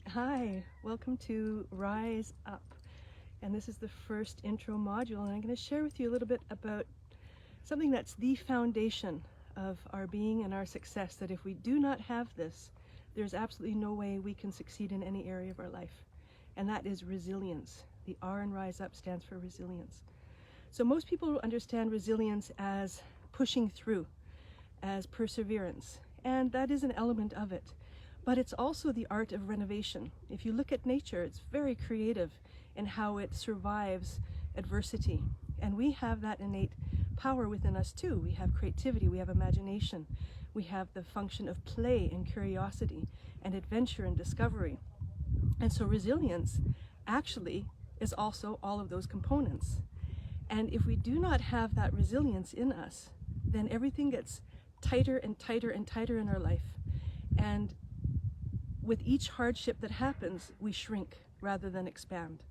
Hi, welcome to Rise Up. And this is the first intro module, and I'm going to share with you a little bit about something that's the foundation of our being and our success, that if we do not have this, there's absolutely no way we can succeed in any area of our life. And that is resilience. The R in Rise Up stands for resilience. So most people understand resilience as pushing through, as perseverance, and that is an element of it. But it's also the art of renovation. If you look at nature, it's very creative in how it survives adversity. And we have that innate power within us too. We have creativity, we have imagination, we have the function of play and curiosity and adventure and discovery. And so resilience actually is also all of those components. And if we do not have that resilience in us, then everything gets tighter and tighter and tighter in our life. And with each hardship that happens, we shrink rather than expand.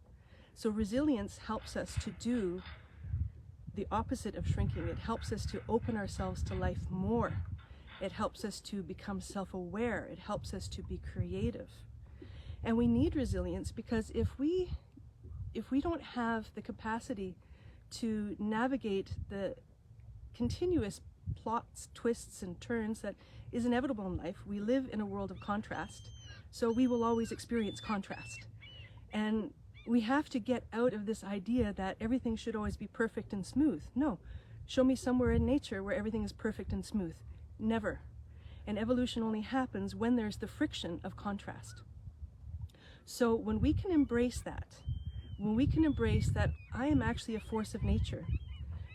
So resilience helps us to do the opposite of shrinking. It helps us to open ourselves to life more. It helps us to become self-aware. It helps us to be creative. And we need resilience because if we don't have the capacity to navigate the continuous plots, twists, and turns that is inevitable in life, we live in a world of contrast. So we will always experience contrast. And we have to get out of this idea that everything should always be perfect and smooth. No, show me somewhere in nature where everything is perfect and smooth. Never. And evolution only happens when there's the friction of contrast. So when we can embrace that, I am actually a force of nature,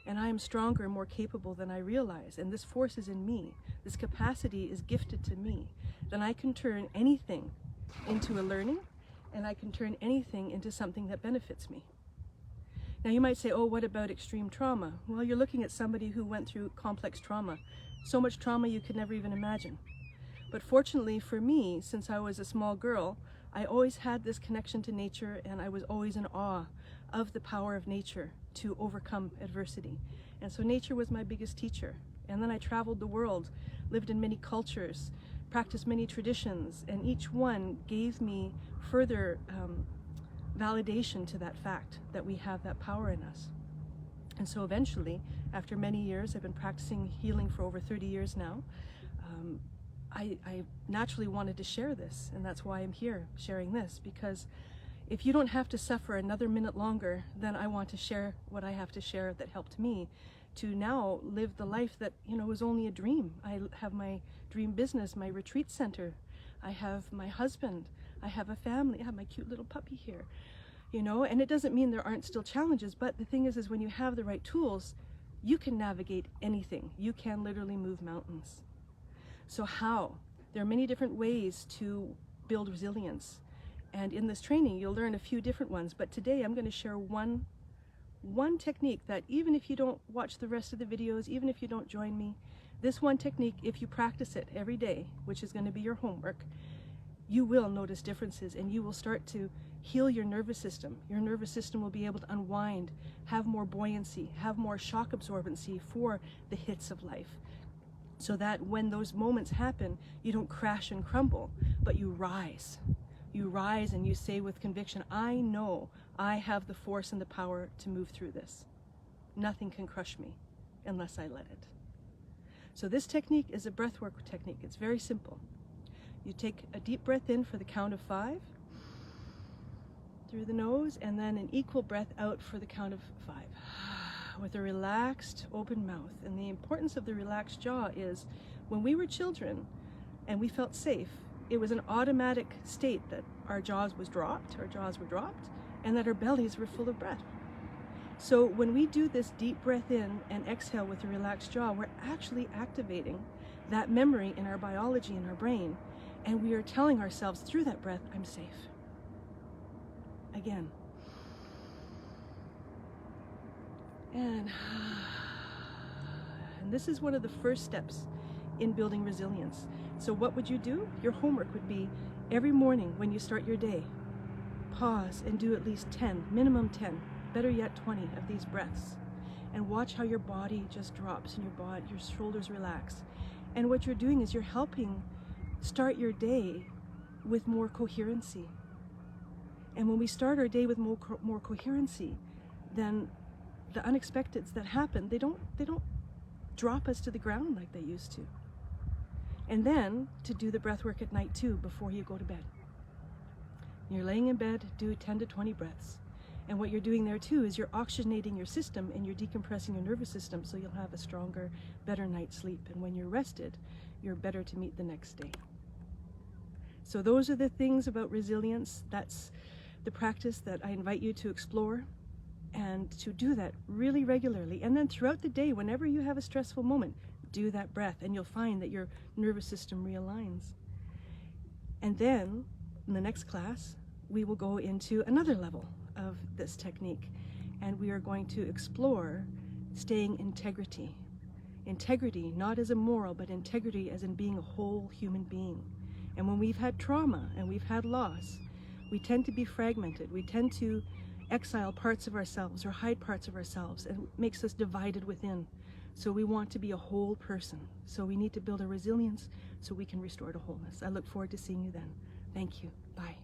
and I am stronger and more capable than I realize, and this force is in me, this capacity is gifted to me, then I can turn anything into a learning, and I can turn anything into something that benefits me. Now you might say, oh, what about extreme trauma? Well, you're looking at somebody who went through complex trauma, so much trauma you could never even imagine. But fortunately for me, since I was a small girl, I always had this connection to nature, and I was always in awe of the power of nature to overcome adversity. And so nature was my biggest teacher. And then I traveled the world, lived in many cultures, practiced many traditions, and each one gave me further validation to that fact that we have that power in us. And so eventually, after many years, I've been practicing healing for over 30 years now, I naturally wanted to share this, and that's why I'm here sharing this, because if you don't have to suffer another minute longer, then I want to share what I have to share that helped me to now live the life that, was only a dream. I have my dream business, my retreat center. I have my husband. I have a family. I have my cute little puppy here, and it doesn't mean there aren't still challenges, but the thing is when you have the right tools, you can navigate anything. You can literally move mountains. So how? There are many different ways to build resilience. And in this training, you'll learn a few different ones. But today I'm going to share one technique that even if you don't watch the rest of the videos, even if you don't join me, this one technique, if you practice it every day, which is going to be your homework, you will notice differences and you will start to heal your nervous system. Your nervous system will be able to unwind, have more buoyancy, have more shock absorbency for the hits of life. So that when those moments happen, you don't crash and crumble, but you rise. You rise and you say with conviction, I know I have the force and the power to move through this. Nothing can crush me unless I let it. So this technique is a breathwork technique. It's very simple. You take a deep breath in for the count of 5 through the nose, and then an equal breath out for the count of 5 with a relaxed, open mouth. And the importance of the relaxed jaw is when we were children and we felt safe, it was an automatic state that our jaws were dropped, and that our bellies were full of breath. So when we do this deep breath in and exhale with a relaxed jaw, we're actually activating that memory in our biology, in our brain, and we are telling ourselves through that breath, I'm safe. Again. And this is one of the first steps in building resilience. So what would you do? Your homework would be every morning when you start your day, pause and do at least 10, minimum 10, better yet 20 of these breaths. And watch how your body just drops and your shoulders relax. And what you're doing is you're helping start your day with more coherency. And when we start our day with more coherency, then the unexpecteds that happen, they don't drop us to the ground like they used to. And then to do the breath work at night too, before you go to bed. You're laying in bed, do 10 to 20 breaths. And what you're doing there too is you're oxygenating your system and you're decompressing your nervous system, so you'll have a stronger, better night's sleep. And when you're rested, you're better to meet the next day. So those are the things about resilience. That's the practice that I invite you to explore, and to do that really regularly. And then throughout the day, whenever you have a stressful moment, do that breath, and you'll find that your nervous system realigns. And then in the next class, we will go into another level of this technique, and we are going to explore staying integrity. Integrity, not as a moral, but integrity as in being a whole human being. And when we've had trauma and we've had loss, we tend to be fragmented. We tend to exile parts of ourselves or hide parts of ourselves, and it makes us divided within. So we want to be a whole person. So we need to build a resilience so we can restore to wholeness. I look forward to seeing you then. Thank you. Bye.